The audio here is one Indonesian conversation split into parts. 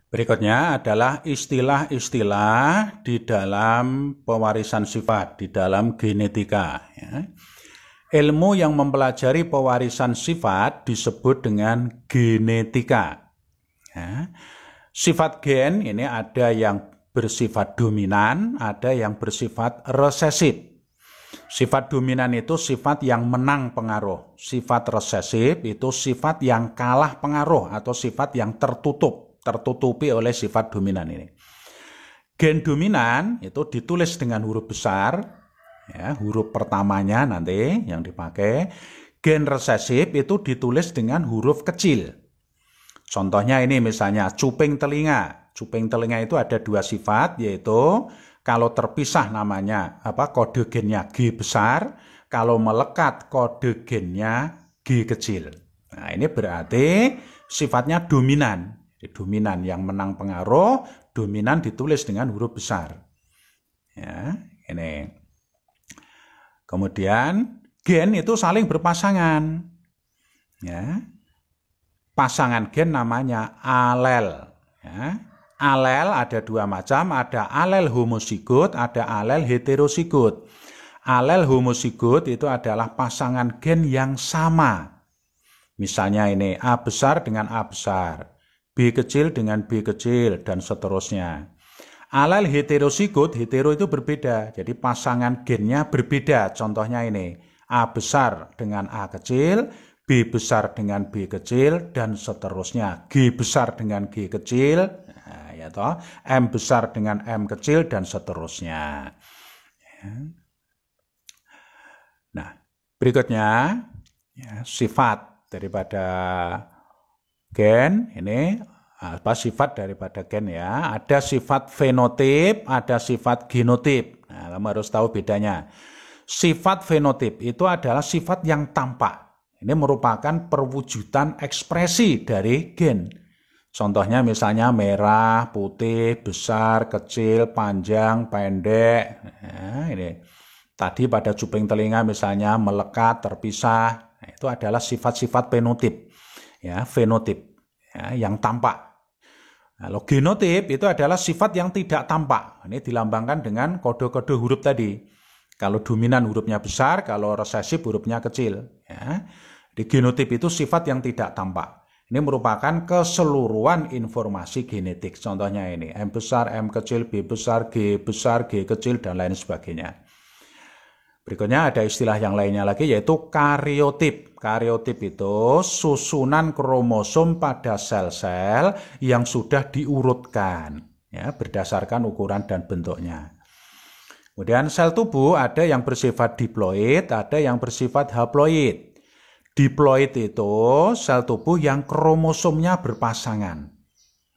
Berikutnya adalah istilah-istilah di dalam pewarisan sifat, di dalam genetika. Ya. Ilmu yang mempelajari pewarisan sifat disebut dengan genetika. Ya. Sifat gen ini ada yang bersifat dominan, ada yang bersifat resesif. Sifat dominan itu sifat yang menang pengaruh. Sifat resesif itu sifat yang kalah pengaruh atau sifat yang tertutupi oleh sifat dominan ini. Gen dominan itu ditulis dengan huruf besar, ya, huruf pertamanya nanti yang dipakai. Gen resesif itu ditulis dengan huruf kecil. Contohnya ini misalnya cuping telinga. Cuping telinga itu ada dua sifat, yaitu kalau terpisah namanya kode gennya G besar, kalau melekat kode gennya G kecil. Nah, ini berarti sifatnya dominan. Dominan yang menang pengaruh, dominan ditulis dengan huruf besar. Ya, ini. Kemudian gen itu saling berpasangan. Ya. Pasangan gen namanya alel. Ya. Alel ada dua macam, ada alel homozigot, ada alel heterozigot. Alel homozigot itu adalah pasangan gen yang sama. Misalnya ini A besar dengan A besar, B kecil dengan B kecil, dan seterusnya. Alel heterozigot, hetero itu berbeda, jadi pasangan gennya berbeda. Contohnya ini, A besar dengan A kecil, B besar dengan B kecil, dan seterusnya. G besar dengan G kecil, M besar dengan M kecil, dan seterusnya. Nah, berikutnya sifat daripada gen ini sifat daripada gen ya. Ada sifat fenotip, ada sifat genotip. Nah, kamu harus tahu bedanya. Sifat fenotip itu adalah sifat yang tampak. Ini merupakan perwujudan ekspresi dari gen. Contohnya misalnya merah, putih, besar, kecil, panjang, pendek. Nah, ini tadi pada cuping telinga misalnya melekat, terpisah. Nah, itu adalah sifat-sifat fenotip. Ya, fenotip ya, yang tampak. Kalau genotip itu adalah sifat yang tidak tampak. Ini dilambangkan dengan kode-kode huruf tadi. Kalau dominan hurufnya besar, kalau resesif hurufnya kecil. Ya. Di genotip itu sifat yang tidak tampak. Ini merupakan keseluruhan informasi genetik. Contohnya ini, M besar, M kecil, B besar, G kecil, dan lain sebagainya. Berikutnya ada istilah yang lainnya lagi, yaitu kariotip. Kariotip itu susunan kromosom pada sel-sel yang sudah diurutkan, ya, berdasarkan ukuran dan bentuknya. Kemudian sel tubuh ada yang bersifat diploid, ada yang bersifat haploid. Diploid itu sel tubuh yang kromosomnya berpasangan.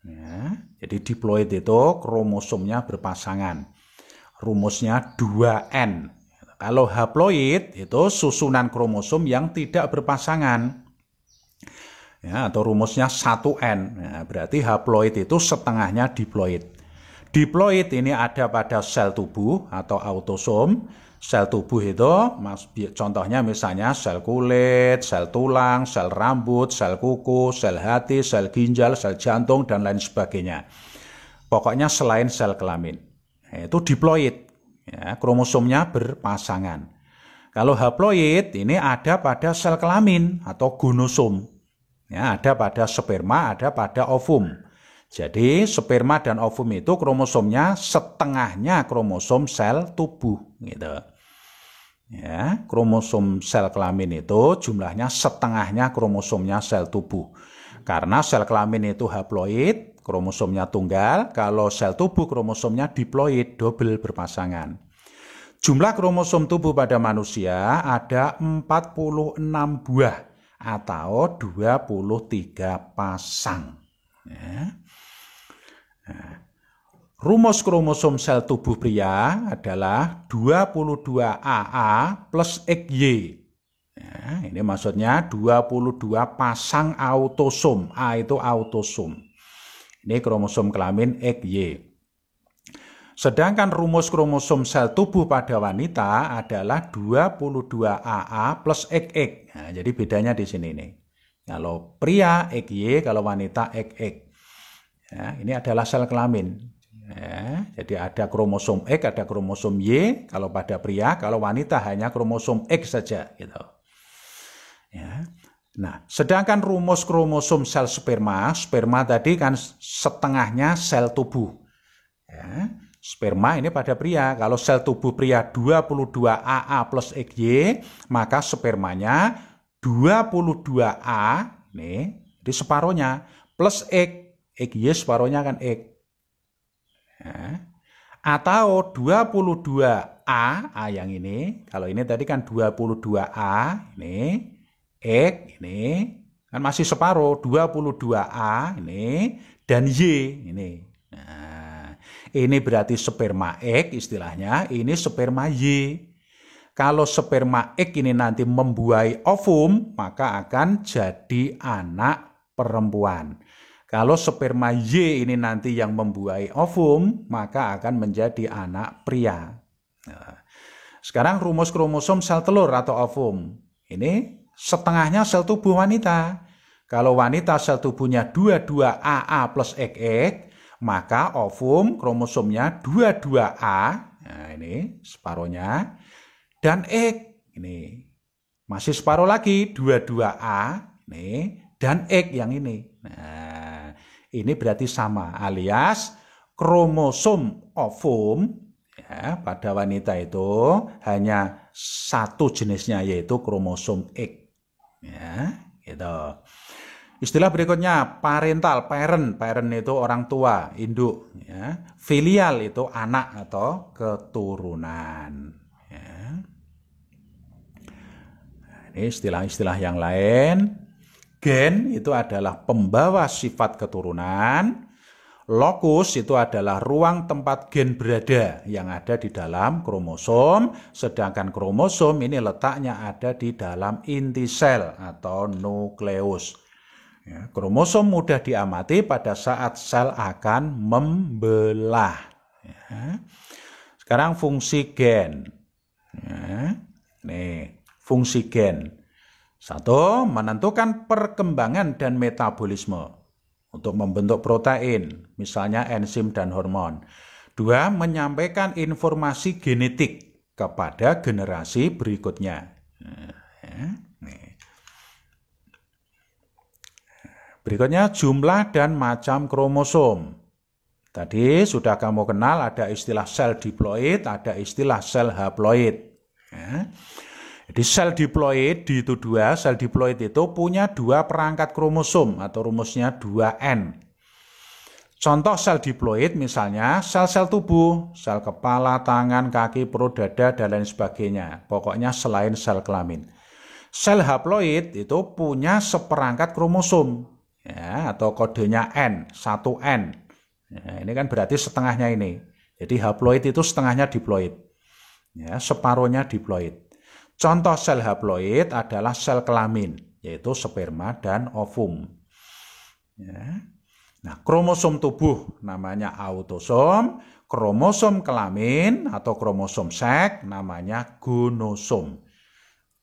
Ya, jadi diploid itu kromosomnya berpasangan. Rumusnya 2N. Kalau haploid itu susunan kromosom yang tidak berpasangan. Ya, atau rumusnya 1N. Ya, berarti haploid itu setengahnya diploid. Diploid ini ada pada sel tubuh atau autosom. Sel tubuh itu contohnya misalnya sel kulit, sel tulang, sel rambut, sel kuku, sel hati, sel ginjal, sel jantung, dan lain sebagainya. Pokoknya selain sel kelamin. Itu diploid. Ya, kromosomnya berpasangan. Kalau haploid ini ada pada sel kelamin atau gonosom. Ya, ada pada sperma, ada pada ovum. Jadi sperma dan ovum itu kromosomnya setengahnya kromosom sel tubuh gitu. Ya, kromosom sel kelamin itu jumlahnya setengahnya kromosomnya sel tubuh. Karena sel kelamin itu haploid, kromosomnya tunggal, kalau sel tubuh kromosomnya diploid, double berpasangan. Jumlah kromosom tubuh pada manusia ada 46 buah atau 23 pasang. Ya. Nah, rumus kromosom sel tubuh pria adalah 22AA plus XY. Ya, ini maksudnya 22 pasang autosom. A itu autosom. Ini kromosom kelamin XY. Sedangkan rumus kromosom sel tubuh pada wanita adalah 22AA plus XX. Nah, jadi bedanya di sini nih. Kalau pria XY, kalau wanita XX. Ya, ini adalah sel kelamin. Ya, jadi ada kromosom X, ada kromosom Y kalau pada pria, kalau wanita hanya kromosom X saja gitu. Ya. Nah, sedangkan rumus kromosom sel sperma tadi kan setengahnya sel tubuh. Ya, sperma ini pada pria, kalau sel tubuh pria 22 AA plus XY, maka spermanya 22A, nih, di separohnya, plus X, XY separohnya kan X. Ya. Atau 22A, A yang ini, kalau ini tadi kan 22A, ini, X, ini, kan masih separuh, 22A, ini, dan Y, ini. Nah, ini berarti sperma X istilahnya, ini sperma Y. Kalau sperma X ini nanti membuai ovum, maka akan jadi anak perempuan. Kalau sperma Y ini nanti yang membuai ovum, maka akan menjadi anak pria. Nah, sekarang rumus kromosom sel telur atau ovum. Ini setengahnya sel tubuh wanita. Kalau wanita sel tubuhnya 22AA plus XX, maka ovum kromosomnya 22A. Nah, ini separohnya. Dan X, ini masih separuh lagi 22A, ini, dan X yang ini. Nah, ini berarti sama, alias kromosom ovum ya, pada wanita itu hanya satu jenisnya, yaitu kromosom X. Ya, gitu. Istilah berikutnya parental, parent itu orang tua, induk. Ya. Filial itu anak atau keturunan. Ya. Ini istilah-istilah yang lain. Gen itu adalah pembawa sifat keturunan. Lokus itu adalah ruang tempat gen berada yang ada di dalam kromosom. Sedangkan kromosom ini letaknya ada di dalam inti sel atau nukleus. Ya, kromosom mudah diamati pada saat sel akan membelah. Ya. Sekarang fungsi gen. Ya. Nih, fungsi gen. 1. Menentukan perkembangan dan metabolisme untuk membentuk protein, misalnya enzim dan hormon. 2. Menyampaikan informasi genetik kepada generasi berikutnya. Berikutnya jumlah dan macam kromosom. Tadi sudah kamu kenal ada istilah sel diploid, ada istilah sel haploid. Ya. Jadi sel diploid itu dua, sel diploid itu punya dua perangkat kromosom atau rumusnya 2N. Contoh sel diploid misalnya sel-sel tubuh, sel kepala, tangan, kaki, perut, dada, dan lain sebagainya. Pokoknya selain sel kelamin. Sel haploid itu punya seperangkat kromosom ya, atau kodenya N, 1N. Ya, ini kan berarti setengahnya ini. Jadi haploid itu setengahnya diploid. Ya, separuhnya diploid. Contoh sel haploid adalah sel kelamin, yaitu sperma dan ovum. Ya. Nah, kromosom tubuh namanya autosom, kromosom kelamin atau kromosom seks namanya gonosom.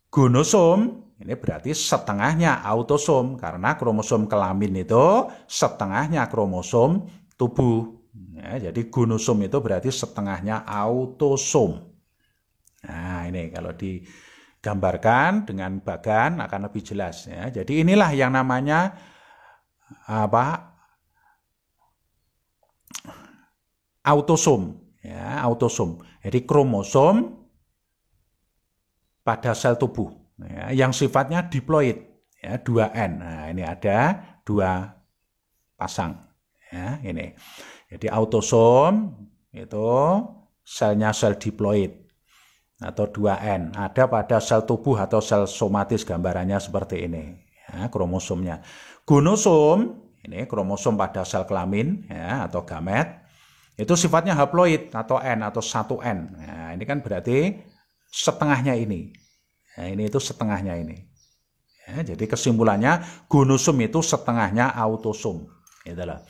Gonosom ini berarti setengahnya autosom, karena kromosom kelamin itu setengahnya kromosom tubuh. Ya, jadi gonosom itu berarti setengahnya autosom. Nah, ini kalau digambarkan dengan bagan akan lebih jelas ya. Jadi inilah yang namanya autosom ya, autosom. Jadi kromosom pada sel tubuh ya, yang sifatnya diploid ya, 2N. Nah, ini ada dua pasang ya, ini. Jadi autosom itu selnya sel diploid atau 2N, ada pada sel tubuh atau sel somatis, gambarannya seperti ini ya, kromosomnya. Gonosom ini kromosom pada sel kelamin ya, atau gamet, itu sifatnya haploid atau N atau 1N. Nah, ini kan berarti setengahnya ini. Nah, ini itu setengahnya ini ya, jadi kesimpulannya gonosom itu setengahnya autosom itulah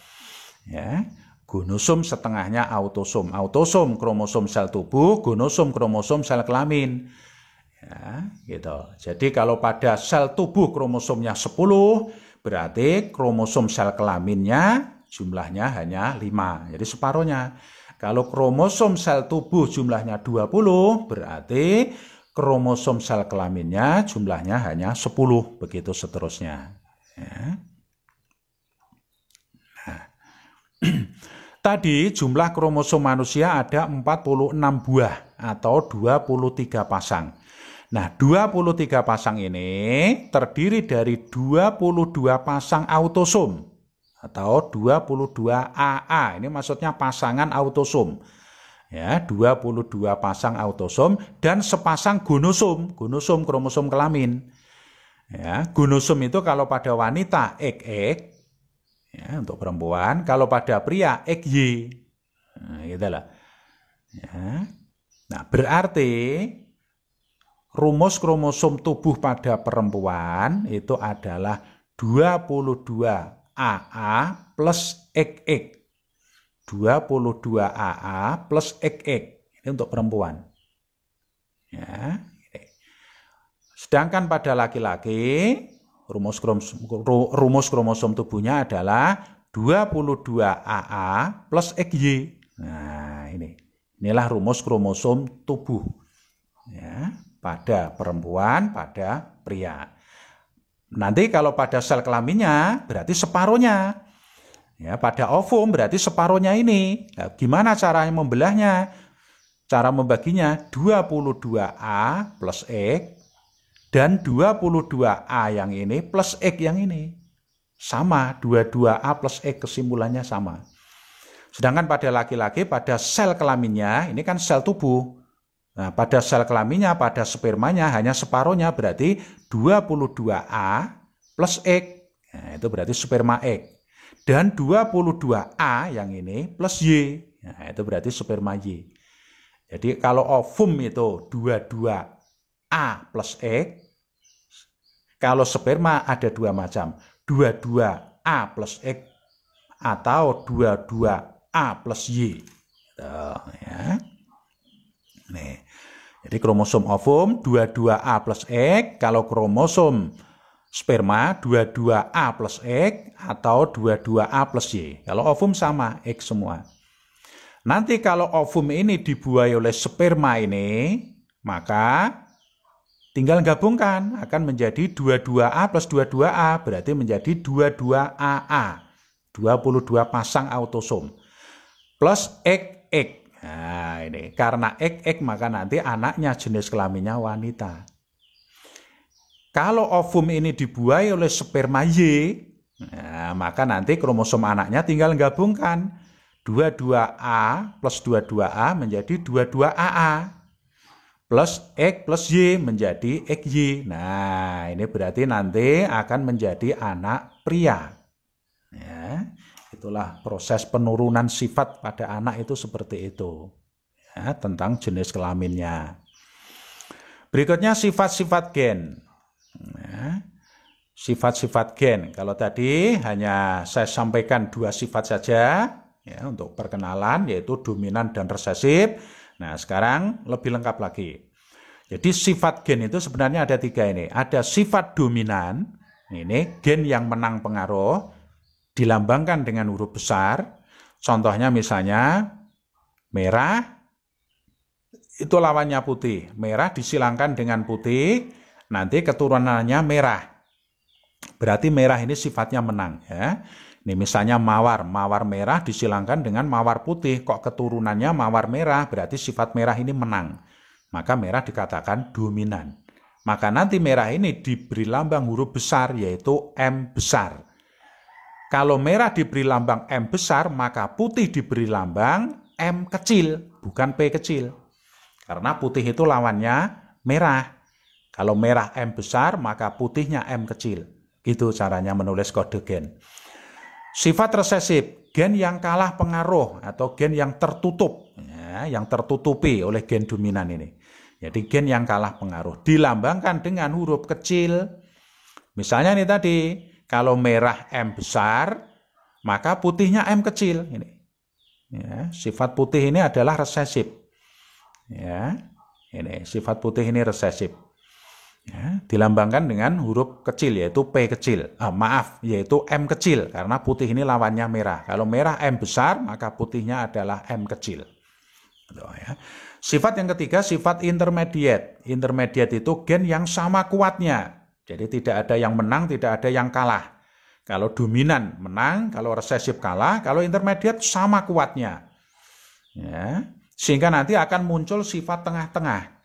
ya. Gonosom setengahnya autosom. Autosom kromosom sel tubuh, gonosom kromosom sel kelamin. Ya, gitu. Jadi kalau pada sel tubuh kromosomnya 10, berarti kromosom sel kelaminnya jumlahnya hanya 5. Jadi separuhnya. Kalau kromosom sel tubuh jumlahnya 20, berarti kromosom sel kelaminnya jumlahnya hanya 10, begitu seterusnya. Ya. Nah. Tadi jumlah kromosom manusia ada 46 buah atau 23 pasang. Nah, 23 pasang ini terdiri dari 22 pasang autosom atau 22 AA. Ini maksudnya pasangan autosom. Ya, 22 pasang autosom dan sepasang gonosom, gonosom kromosom kelamin. Ya, gonosom itu kalau pada wanita XX, ya, untuk perempuan, kalau pada pria XY. Nah, gitulah. Ya. Nah, berarti rumus kromosom tubuh pada perempuan itu adalah 22 AA plus XX. 22 AA plus XX. Ini untuk perempuan. Ya. Sedangkan pada laki-laki, rumus kromosom tubuhnya adalah 22 AA plus XY. Nah, inilah rumus kromosom tubuh. Ya, pada perempuan, pada pria. Nanti kalau pada sel kelaminnya berarti separuhnya. Ya, pada ovum berarti separuhnya ini. Nah, gimana caranya membelahnya? Cara membaginya 22A plus X dan 22A yang ini plus X yang ini. Sama, 22A plus X kesimpulannya sama. Sedangkan pada laki-laki pada sel kelaminnya, ini kan sel tubuh. Nah, pada sel kelaminnya, pada spermanya hanya separuhnya, berarti 22A plus X. Nah, itu berarti sperma X. Dan 22A yang ini plus Y. Nah, itu berarti sperma Y. Jadi kalau ovum itu 22A plus X. Kalau sperma ada dua macam. 22A plus X atau 22A plus Y. Tuh, ya. Nih. Jadi kromosom ovum 22A plus X, kalau kromosom sperma 22A plus X atau 22A plus Y. Kalau ovum sama, X semua. Nanti kalau ovum ini dibuai oleh sperma ini, maka tinggal gabungkan, akan menjadi 22A plus 22A, berarti menjadi 22AA. 22 pasang autosom. Plus XX. Nah, ini karena XX maka nanti anaknya jenis kelaminnya wanita. Kalau ovum ini dibuai oleh sperma Y, nah, maka nanti kromosom anaknya tinggal gabungkan 22A plus 22A menjadi 22AA plus X plus Y menjadi XY. Nah, ini berarti nanti akan menjadi anak pria. Ya. Itulah proses penurunan sifat pada anak itu seperti itu. Ya, tentang jenis kelaminnya. Berikutnya sifat-sifat gen. Ya, sifat-sifat gen. Kalau tadi hanya saya sampaikan 2 sifat saja ya, untuk perkenalan, yaitu dominan dan resesif. Nah, sekarang lebih lengkap lagi. Jadi sifat gen itu sebenarnya ada 3 ini. Ada sifat dominan, ini gen yang menang pengaruh, dilambangkan dengan huruf besar. Contohnya misalnya merah itu lawannya putih. Merah disilangkan dengan putih, nanti keturunannya merah. Berarti merah ini sifatnya menang. Ya. Ini misalnya mawar. Mawar merah disilangkan dengan mawar putih. Kok keturunannya mawar merah, berarti sifat merah ini menang. Maka merah dikatakan dominan. Maka nanti merah ini diberi lambang huruf besar, yaitu M besar. Kalau merah diberi lambang M besar, maka putih diberi lambang M kecil, bukan P kecil. Karena putih itu lawannya merah. Kalau merah M besar, maka putihnya M kecil. Itu caranya menulis kode gen. Sifat resesif, gen yang kalah pengaruh atau gen yang tertutup, ya, yang tertutupi oleh gen dominan ini. Jadi gen yang kalah pengaruh dilambangkan dengan huruf kecil. Misalnya ini tadi, kalau merah M besar, maka putihnya M kecil. Ini, ya, sifat putih ini adalah resesif. Ya, ini sifat putih ini resesif. Ya, dilambangkan dengan huruf kecil yaitu P kecil. Yaitu M kecil karena putih ini lawannya merah. Kalau merah M besar, maka putihnya adalah M kecil. Ya. Sifat yang ketiga, sifat intermediate. Intermediate itu gen yang sama kuatnya. Jadi tidak ada yang menang, tidak ada yang kalah. Kalau dominan menang, kalau resesif kalah, kalau intermediate sama kuatnya. Ya. Sehingga nanti akan muncul sifat tengah-tengah.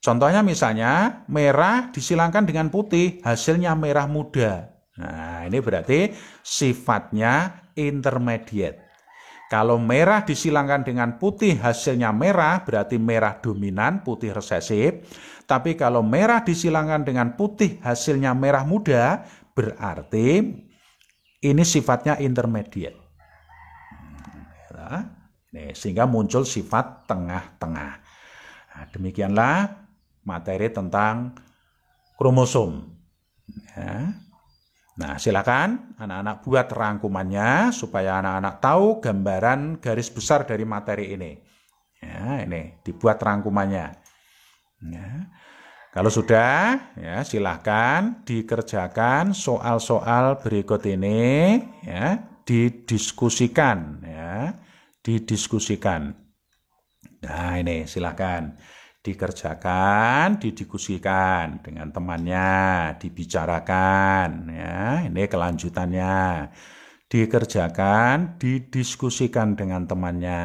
Contohnya misalnya merah disilangkan dengan putih, hasilnya merah muda. Nah, ini berarti sifatnya intermediate. Kalau merah disilangkan dengan putih, hasilnya merah, berarti merah dominan, putih resesif. Tapi kalau merah disilangkan dengan putih, hasilnya merah muda, berarti ini sifatnya intermediate. Sehingga muncul sifat tengah-tengah. Nah, demikianlah materi tentang kromosom. Ya. Nah, silakan anak-anak buat rangkumannya supaya anak-anak tahu gambaran garis besar dari materi ini. Ya, ini dibuat rangkumannya. Ya. Kalau sudah, ya silakan dikerjakan soal-soal berikut ini, ya, didiskusikan, ya, didiskusikan. Nah, ini silakan dikerjakan, didiskusikan dengan temannya, dibicarakan, ya. Ini kelanjutannya. Dikerjakan, didiskusikan dengan temannya.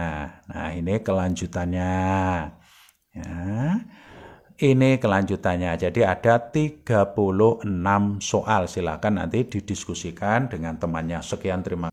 Nah, ini kelanjutannya. Ya. Ini kelanjutannya. Jadi ada 36 soal. Silakan nanti didiskusikan dengan temannya. Sekian, terima kasih.